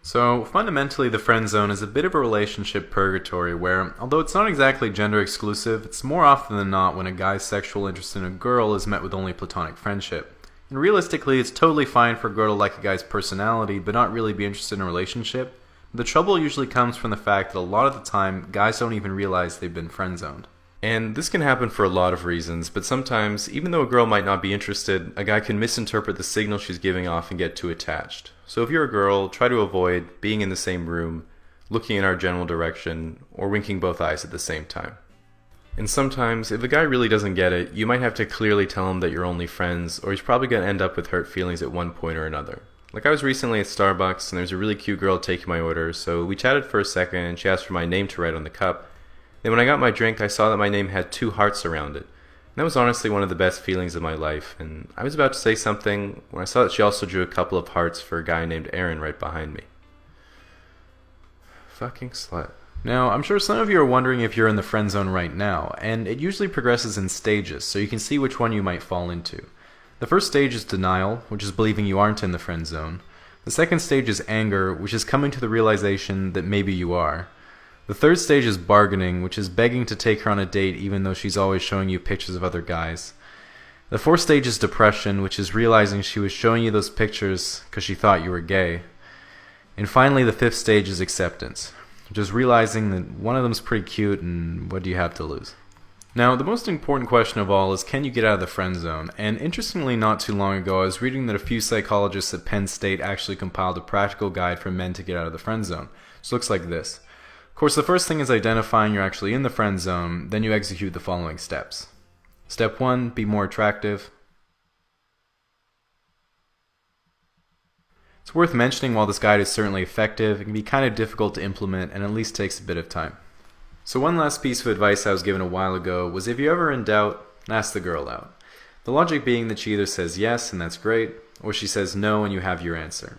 So, fundamentally, the friend zone is a bit of a relationship purgatory where, although it's not exactly gender exclusive, it's more often than not when a guy's sexual interest in a girl is met with only platonic friendship. And realistically, it's totally fine for a girl to like a guy's personality but not really be interested in a relationship. The trouble usually comes from the fact that a lot of the time, guys don't even realize they've been friend zoned. And this can happen for a lot of reasons, but sometimes, even though a girl might not be interested, a guy can misinterpret the signal she's giving off and get too attached. So if you're a girl, try to avoid being in the same room, looking in our general direction, or winking both eyes at the same time. And sometimes, if the guy really doesn't get it, you might have to clearly tell him that you're only friends, or he's probably going to end up with hurt feelings at one point or another. Like I was recently at Starbucks, and there's a really cute girl taking my order, so we chatted for a second, and she asked for my name to write on the cup. Then when I got my drink, I saw that my name had 2 hearts around it. And that was honestly one of the best feelings of my life, and I was about to say something when I saw that she also drew a couple of hearts for a guy named Aaron right behind me. Fucking slut. Now, I'm sure some of you are wondering if you're in the friend zone right now, and it usually progresses in stages, so you can see which one you might fall into. The first stage is denial, which is believing you aren't in the friend zone. The second stage is anger, which is coming to the realization that maybe you are. The third stage is bargaining, which is begging to take her on a date even though she's always showing you pictures of other guys. The fourth stage is depression, which is realizing she was showing you those pictures because she thought you were gay. And finally, the fifth stage is acceptance, which is realizing that one of them's pretty cute and what do you have to lose? Now, the most important question of all is, can you get out of the friend zone? And interestingly, not too long ago, I was reading that a few psychologists at Penn State actually compiled a practical guide for men to get out of the friend zone. It looks like this. Of course, the first thing is identifying you're actually in the friend zone, then you execute the following steps. Step 1, be more attractive. It's worth mentioning while this guide is certainly effective, it can be kind of difficult to implement and at least takes a bit of time. So one last piece of advice I was given a while ago was if you're ever in doubt, ask the girl out. The logic being that she either says yes and that's great, or she says no and you have your answer.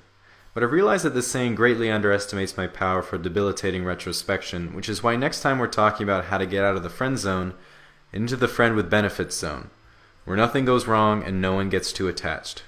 But I've realized that this saying greatly underestimates my power for debilitating retrospection, which is why next time we're talking about how to get out of the friend zone, into the friend with benefits zone, where nothing goes wrong and no one gets too attached.